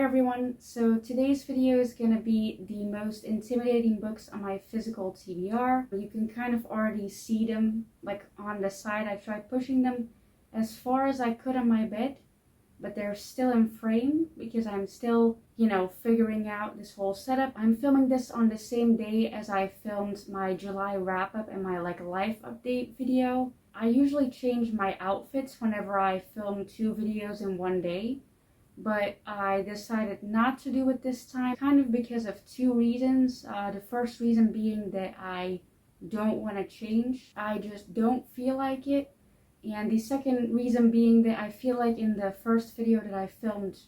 everyone, so today's video is going to be the most intimidating books on my physical TBR. You can kind of already see them like on the side. I tried pushing them as far as I could on my bed, but they're still in frame because I'm still, figuring out this whole setup. I'm filming this on the same day as I filmed my July wrap-up and my life update video. I usually change my outfits whenever I film 2 videos in one day, but I decided not to do it this time, kind of because of 2 reasons. The first reason being that I don't want to change. I just don't feel like it. And the second reason being that I feel like in the first video that I filmed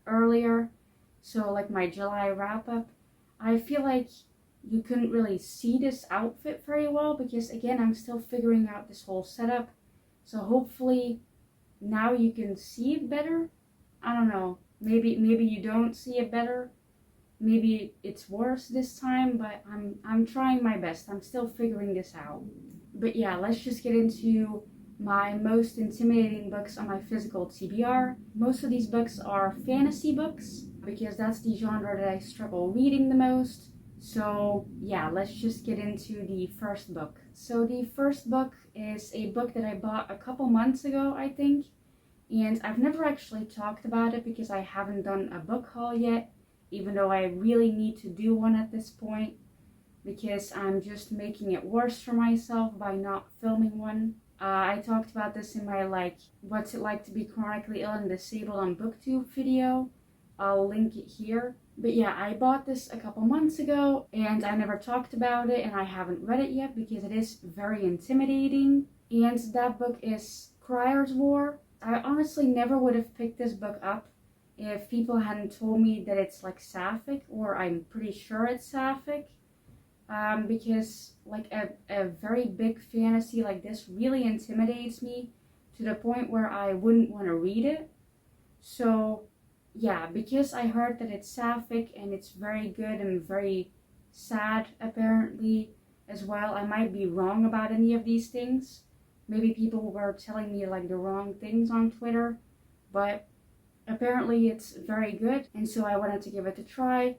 earlier, so my July wrap-up, I feel like you couldn't really see this outfit very well because, again, I'm still figuring out this whole setup. So hopefully now you can see it better. I don't know, maybe you don't see it better. Maybe it's worse this time, but I'm trying my best. I'm still figuring this out. But yeah, let's just get into my most intimidating books on my physical TBR. Most of these books are fantasy books because that's the genre that I struggle reading the most. So yeah, let's just get into the first book. So the first book is a book that I bought a couple months ago, I think. And I've never actually talked about it because I haven't done a book haul yet, even though I really need to do one at this point because I'm just making it worse for myself by not filming one. I talked about this in my what's it like to be chronically ill and disabled on BookTube video. I'll link it here. But yeah, I bought this a couple months ago and I never talked about it and I haven't read it yet because it is very intimidating. And that book is Crier's War. I honestly never would have picked this book up if people hadn't told me that it's sapphic, or I'm pretty sure it's sapphic. Because a very big fantasy like this really intimidates me to the point where I wouldn't want to read it. So yeah, because I heard that it's sapphic and it's very good and very sad apparently as well. I might be wrong about any of these things. Maybe people were telling me the wrong things on Twitter, but apparently it's very good, and so I wanted to give it a try.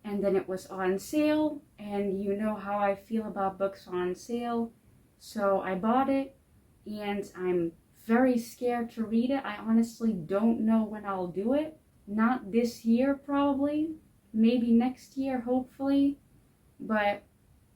And then it was on sale, and you know how I feel about books on sale. So I bought it, and I'm very scared to read it. I honestly don't know when I'll do it. Not this year, probably. Maybe next year, hopefully. But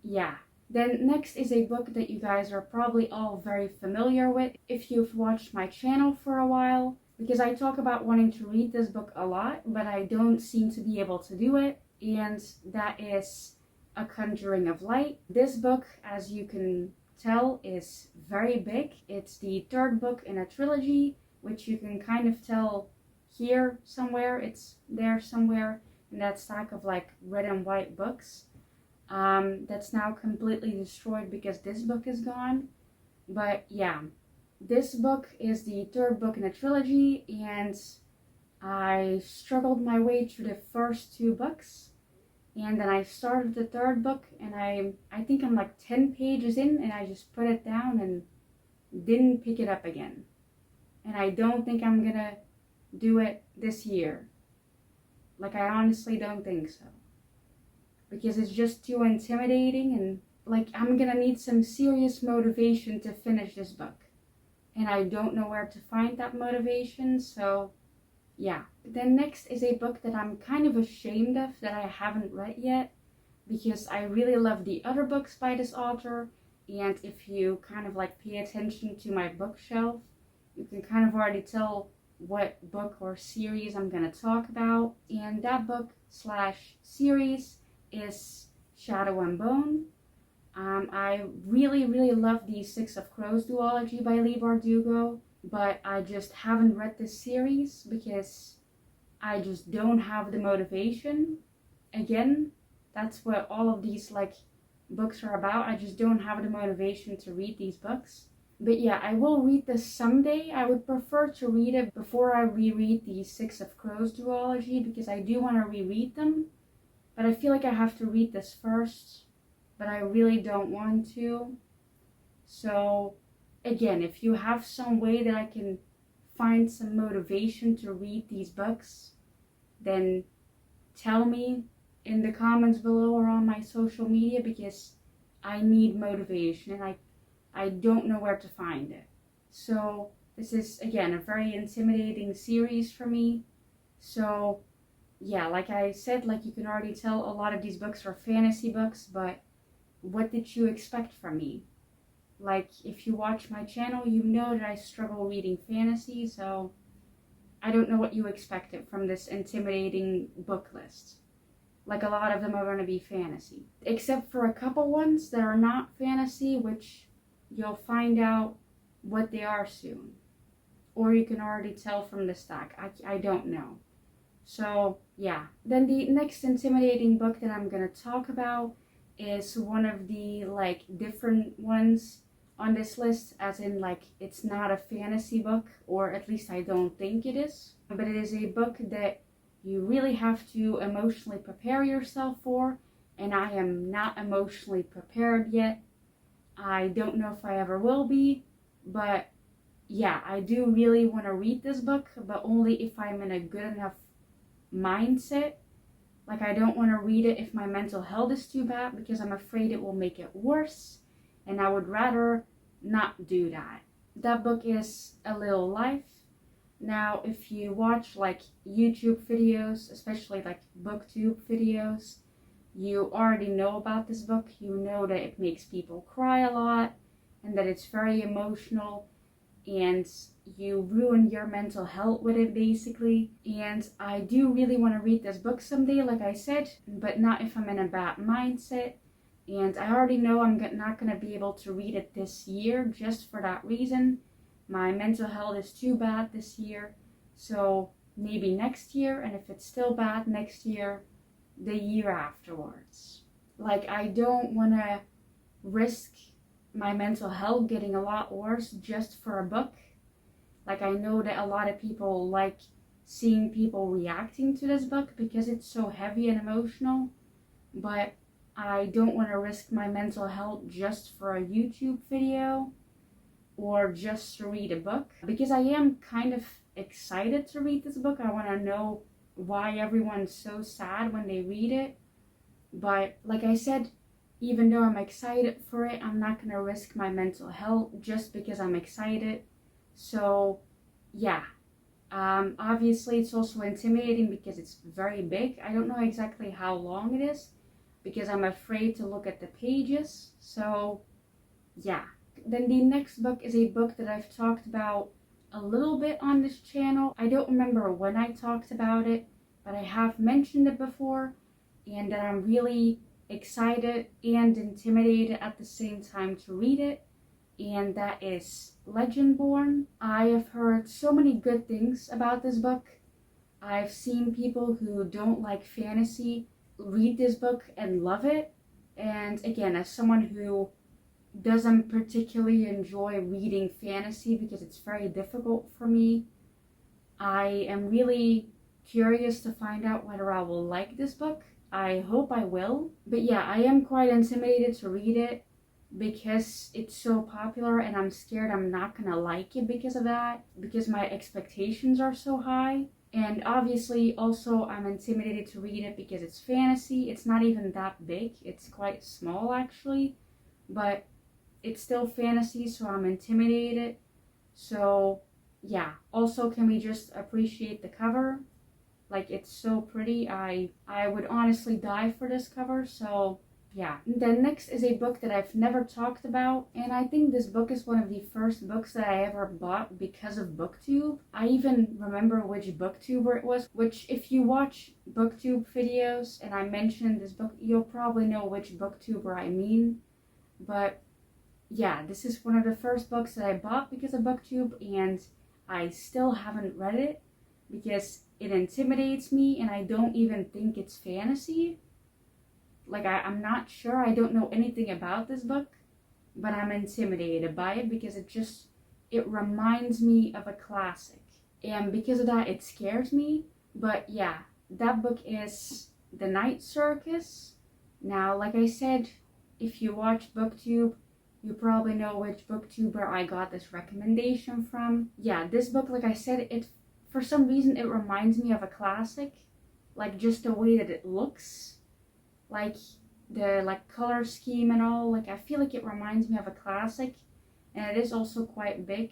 yeah. Then next is a book that you guys are probably all very familiar with if you've watched my channel for a while, because I talk about wanting to read this book a lot, but I don't seem to be able to do it. And that is A Conjuring of Light. This book, as you can tell, is very big. It's the 3rd book in a trilogy, which you can kind of tell here somewhere. It's there somewhere in that stack of red and white books. That's now completely destroyed because this book is gone. But yeah, this book is the 3rd book in a trilogy, and I struggled my way through the first 2 books, and then I started the 3rd book, and I think I'm 10 pages in, and I just put it down and didn't pick it up again. And I don't think I'm gonna do it this year. I honestly don't think so. Because it's just too intimidating, and I'm gonna need some serious motivation to finish this book. And I don't know where to find that motivation, so yeah. Then next is a book that I'm kind of ashamed of that I haven't read yet, because I really love the other books by this author, and if you kind of pay attention to my bookshelf, you can kind of already tell what book or series I'm gonna talk about. And that book / series is Shadow and Bone. I really love the 6 of Crows duology by Leigh Bardugo, but I just haven't read this series because I just don't have the motivation. Again, that's what all of these books are about. I just don't have the motivation to read these books. But yeah, I will read this someday. I would prefer to read it before I reread the 6 of Crows duology because I do want to reread them. But I feel like I have to read this first, but I really don't want to. So again, if you have some way that I can find some motivation to read these books, then tell me in the comments below or on my social media, because I need motivation and I don't know where to find it. So this is, again, a very intimidating series for me. So yeah, like I said, like you can already tell, a lot of these books are fantasy books, but what did you expect from me? Like, if you watch my channel, you know that I struggle reading fantasy, so I don't know what you expected from this intimidating book list. Like, a lot of them are going to be fantasy. Except for a couple ones that are not fantasy, which you'll find out what they are soon. Or you can already tell from the stack. I don't know. So, yeah. Then the next intimidating book that I'm going to talk about is one of the, like, different ones on this list, as in, like, it's not a fantasy book, or at least I don't think it is. But it is a book that you really have to emotionally prepare yourself for, and I am not emotionally prepared yet. I don't know if I ever will be, but yeah, I do really want to read this book, but only if I'm in a good enough mindset. Like, I don't want to read it if my mental health is too bad, because I'm afraid it will make it worse, and I would rather not do that. That book is A Little Life. Now, if you watch like YouTube videos, especially like booktube videos, you already know about this book. You know that it makes people cry a lot and that it's very emotional, and you ruin your mental health with it, basically. And I do really want to read this book someday, like I said, but not if I'm in a bad mindset. And I already know I'm not going to be able to read it this year, just for that reason. My mental health is too bad this year, so maybe next year, and if it's still bad next year, the year afterwards. Like, I don't want to risk my mental health getting a lot worse just for a book. Like, I know that a lot of people like seeing people reacting to this book because it's so heavy and emotional, but I don't want to risk my mental health just for a YouTube video or just to read a book, because I am kind of excited to read this book. I want to know why everyone's so sad when they read it. But like I said, even though I'm excited for it, I'm not going to risk my mental health just because I'm excited. So yeah, obviously it's also intimidating because it's very big. I don't know exactly how long it is because I'm afraid to look at the pages. So yeah. Then the next book is a book that I've talked about a little bit on this channel. I don't remember when I talked about it, but I have mentioned it before, and that I'm really excited and intimidated at the same time to read it, and that is Legendborn. I have heard so many good things about this book. I've seen people who don't like fantasy read this book and love it, and again, as someone who doesn't particularly enjoy reading fantasy because it's very difficult for me, I am really curious to find out whether I will like this book. I hope I will. But yeah, I am quite intimidated to read it because it's so popular, and I'm scared I'm not gonna like it because of that, because my expectations are so high. And obviously also I'm intimidated to read it because it's fantasy. It's not even that big. It's quite small actually, but it's still fantasy, so I'm intimidated. So yeah, also can we just appreciate the cover? Like, it's so pretty. I would honestly die for this cover. So yeah. Then next is a book that I've never talked about, and I think this book is one of the first books that I ever bought because of BookTube. I even remember which BookTuber it was, which if you watch BookTube videos and I mention this book, you'll probably know which BookTuber I mean. But yeah, this is one of the first books that I bought because of BookTube, and I still haven't read it because it intimidates me, and I don't even think it's fantasy. Like, I'm not sure. I don't know anything about this book, but I'm intimidated by it because it reminds me of a classic. And because of that, it scares me. But yeah, that book is The Night Circus. Now, like I said, if you watch BookTube, you probably know which BookTuber I got this recommendation from. Yeah, this book, like I said, for some reason, it reminds me of a classic. like just the way that it looks, like the like color scheme and all. Like I feel like it reminds me of a classic, and it is also quite big.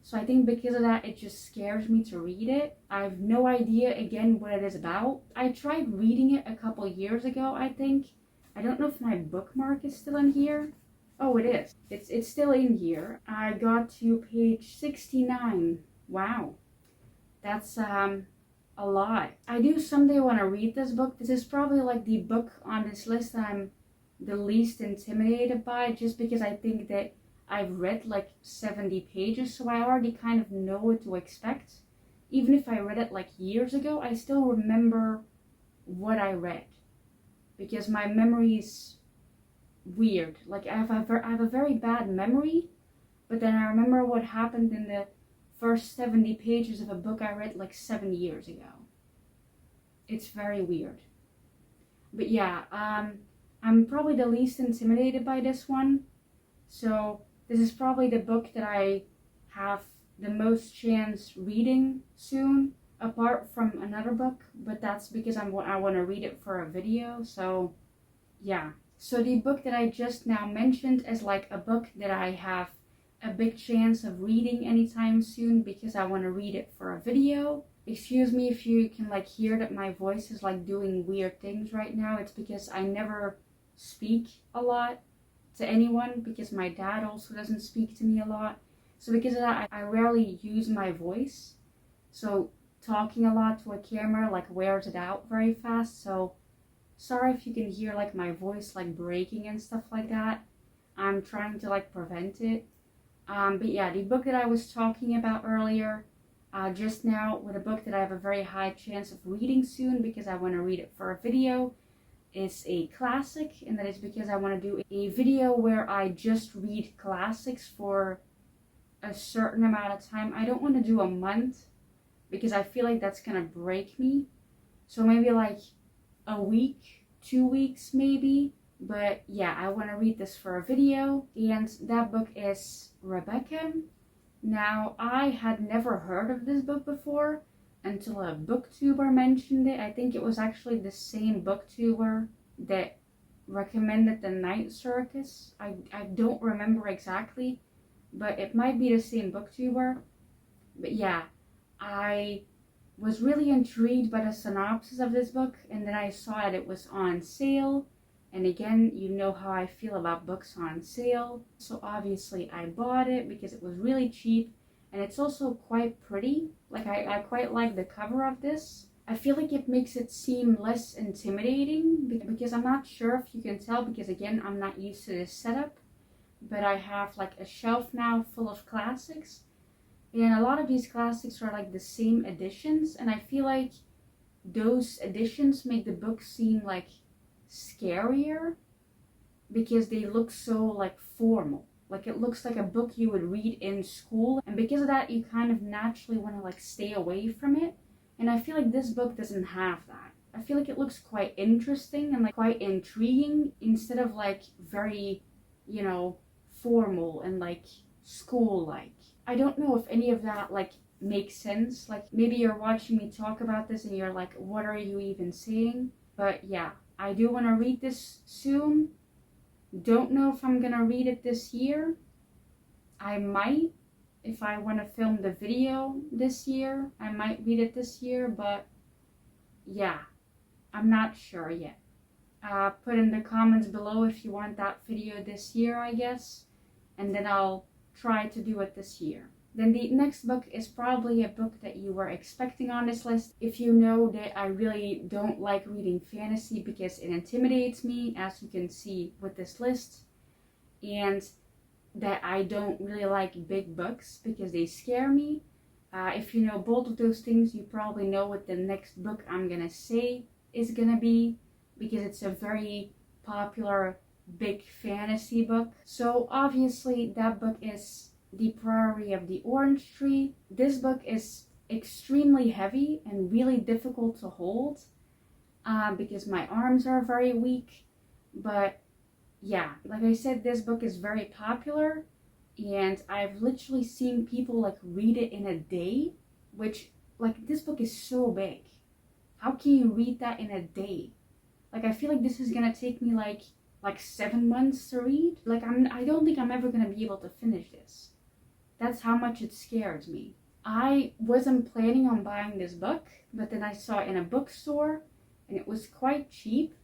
So I think because of that, it just scares me to read it. I have no idea again what it is about. I tried reading it a couple years ago, I think. I don't know if my bookmark is still in here. Oh, it is. It's still in here. I got to page 69. Wow. That's a lot. I do someday want to read this book. This is probably like the book on this list that I'm the least intimidated by, just because I think that I've read like 70 pages, so I already kind of know what to expect. Even if I read it like years ago, I still remember what I read, because my memory's weird. Like I have a very bad memory, but then I remember what happened in the first 70 pages of a book I read like 7 years ago. It's very weird. But yeah, I'm probably the least intimidated by this one. So this is probably the book that I have the most chance reading soon, apart from another book, but that's because I want to read it for a video. So yeah. So the book that I just now mentioned is like a book that I have a big chance of reading anytime soon because I want to read it for a video. Excuse me if you can like hear that my voice is like doing weird things right now. It's because I never speak a lot to anyone, because my dad also doesn't speak to me a lot. So because of that, I rarely use my voice. So talking a lot to a camera like wears it out very fast. So sorry if you can hear like my voice like breaking and stuff like that. I'm trying to like prevent it. But yeah, the book that I was talking about earlier, just now, with a book that I have a very high chance of reading soon because I want to read it for a video, is a classic, and that is because I want to do a video where I just read classics for a certain amount of time. I don't want to do a month because I feel like that's gonna break me. So maybe like a week, 2 weeks maybe. But yeah, I want to read this for a video, and that book is Rebecca. Now, I had never heard of this book before until a booktuber mentioned it. I think it was actually the same booktuber that recommended the Night Circus. I don't remember exactly, but it might be the same booktuber. But yeah, I was really intrigued by the synopsis of this book, and then I saw that it was on sale. And again, you know how I feel about books on sale. So obviously I bought it because it was really cheap, and it's also quite pretty. Like I quite like the cover of this. I feel like it makes it seem less intimidating because I'm not sure if you can tell, because again, I'm not used to this setup. But I have like a shelf now full of classics. And a lot of these classics are like the same editions, and I feel like those editions make the book seem like scarier because they look so like formal. Like it looks like a book you would read in school, and because of that you kind of naturally want to like stay away from it. And I feel like this book doesn't have that. I feel like it looks quite interesting and like quite intriguing instead of like very, you know, formal and like school-like. I don't know if any of that like makes sense. Like maybe you're watching me talk about this and you're like, what are you even saying? But yeah, I do want to read this soon. Don't know if I'm gonna read it this year. I might, if I want to film the video this year, I might read it this year, but yeah, I'm not sure yet. Put in the comments below if you want that video this year, I guess, and then I'll try to do it this year. Then the next book is probably a book that you were expecting on this list. If you know that I really don't like reading fantasy because it intimidates me, as you can see with this list, and that I don't really like big books because they scare me. If you know both of those things, you probably know what the next book I'm gonna say is gonna be, because it's a very popular big fantasy book. So obviously that book is The Priory of the Orange Tree. This book is extremely heavy and really difficult to hold because my arms are very weak. But yeah, like I said, this book is very popular, and I've literally seen people like read it in a day, which like this book is so big. How can you read that in a day? Like, I feel like this is gonna take me like 7 months to read. Like, I don't think I'm ever gonna be able to finish this. That's how much it scares me. I wasn't planning on buying this book, but then I saw it in a bookstore and it was quite cheap.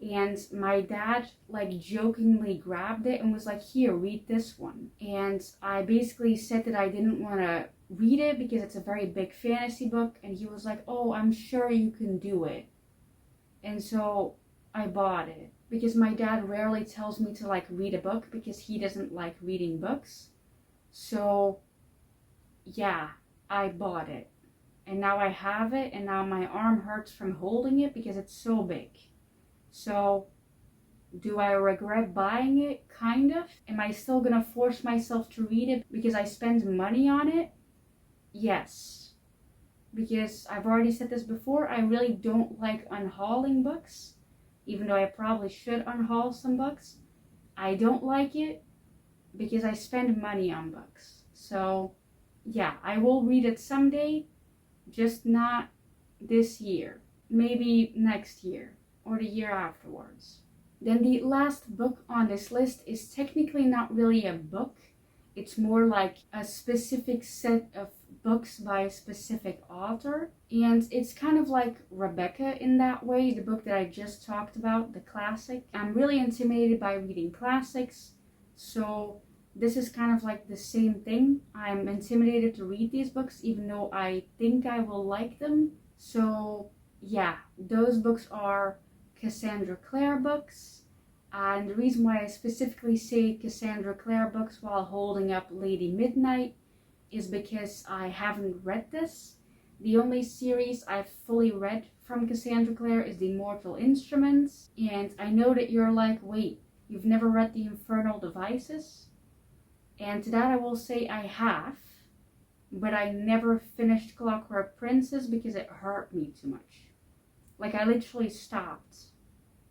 And my dad like jokingly grabbed it and was like, here, read this one. And I basically said that I didn't want to read it because it's a very big fantasy book. And he was like, oh, I'm sure you can do it. And so I bought it because my dad rarely tells me to like read a book because he doesn't like reading books. So yeah, I bought it. And now I have it, and now my arm hurts from holding it because it's so big. So, do I regret buying it? Kind of. Am I still gonna force myself to read it because I spend money on it? Yes. Because I've already said this before, I really don't like unhauling books. Even though I probably should unhaul some books. I don't like it because I spend money on books. So, yeah, I will read it someday, just not this year. Maybe next year or the year afterwards. Then the last book on this list is technically not really a book. It's more like a specific set of books by a specific author. And it's kind of like Rebecca in that way, the book that I just talked about, the classic. I'm really intimidated by reading classics, so this is kind of like the same thing. I'm intimidated to read these books even though I think I will like them. So yeah, those books are Cassandra Clare books. And the reason why I specifically say Cassandra Clare books while holding up Lady Midnight is because I haven't read this. The only series I've fully read from Cassandra Clare is The Mortal Instruments. And I know that you're like, wait, you've never read The Infernal Devices? And to that I will say I have, but I never finished Clockwork Princess because it hurt me too much. Like, I literally stopped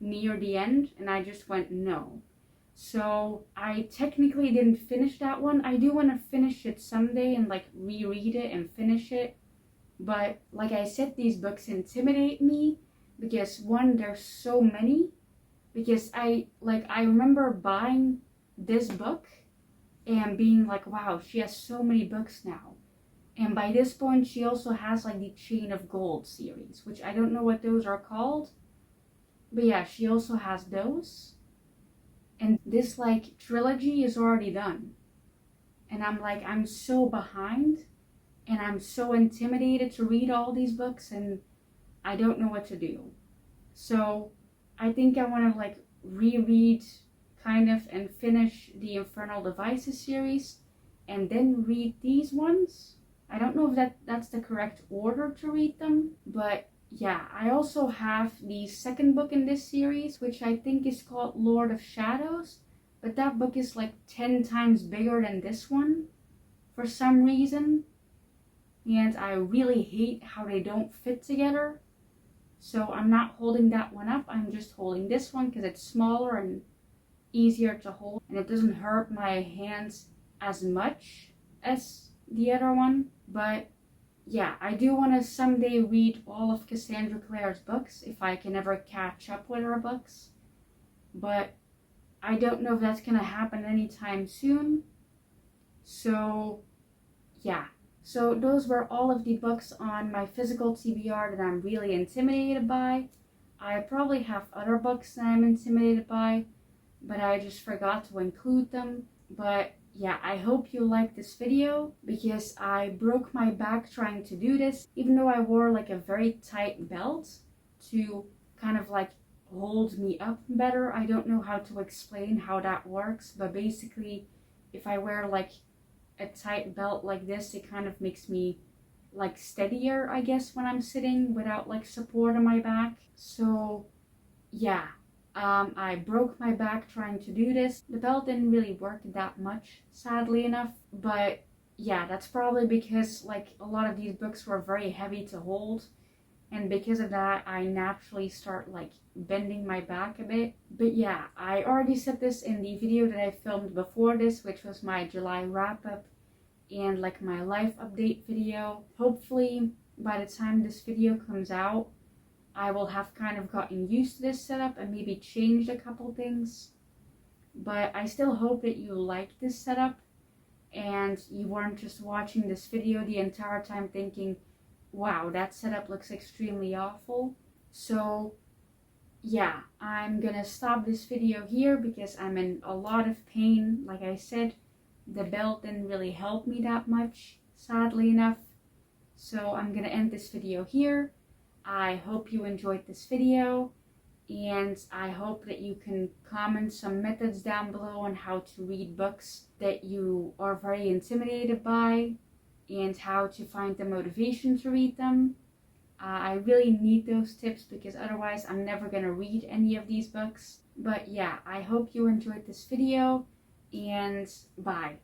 near the end and I just went no. So I technically didn't finish that one. I do want to finish it someday and like reread it and finish it. But like I said, these books intimidate me because one, there's so many. Because I remember buying this book and being like, wow, she has so many books now. And by this point, she also has like the Chain of Gold series, which I don't know what those are called. But yeah, she also has those. And this like trilogy is already done. And I'm like, I'm so behind. And I'm so intimidated to read all these books and I don't know what to do. So I think I want to like reread kind of and finish the Infernal Devices series and then read these ones. I don't know if that's the correct order to read them, but yeah, I also have the second book in this series, which I think is called Lord of Shadows, but that book is like 10 times bigger than this one for some reason, and I really hate how they don't fit together. So I'm not holding that one up, I'm just holding this one because it's smaller and easier to hold, and it doesn't hurt my hands as much as the other one. But yeah, I do want to someday read all of Cassandra Clare's books if I can ever catch up with her books. But I don't know if that's going to happen anytime soon. So yeah. So those were all of the books on my physical TBR that I'm really intimidated by. I probably have other books that I'm intimidated by, but I just forgot to include them. But yeah, I hope you liked this video because I broke my back trying to do this, even though I wore like a very tight belt to kind of like hold me up better. I don't know how to explain how that works, but basically if I wear like a tight belt like this, it kind of makes me like steadier, I guess, when I'm sitting without like support on my back. So yeah. I broke my back trying to do this. The belt didn't really work that much, sadly enough. But yeah, that's probably because like a lot of these books were very heavy to hold. And because of that, I naturally start like bending my back a bit. But yeah, I already said this in the video that I filmed before this, which was my July wrap up and like my life update video. Hopefully by the time this video comes out, I will have kind of gotten used to this setup and maybe changed a couple things. But I still hope that you like this setup and you weren't just watching this video the entire time thinking, wow, that setup looks extremely awful. So yeah, I'm gonna stop this video here because I'm in a lot of pain. Like I said, the belt didn't really help me that much, sadly enough. So I'm gonna end this video here. I hope you enjoyed this video, and I hope that you can comment some methods down below on how to read books that you are very intimidated by and how to find the motivation to read them. I really need those tips because otherwise I'm never gonna read any of these books. But yeah, I hope you enjoyed this video, and bye.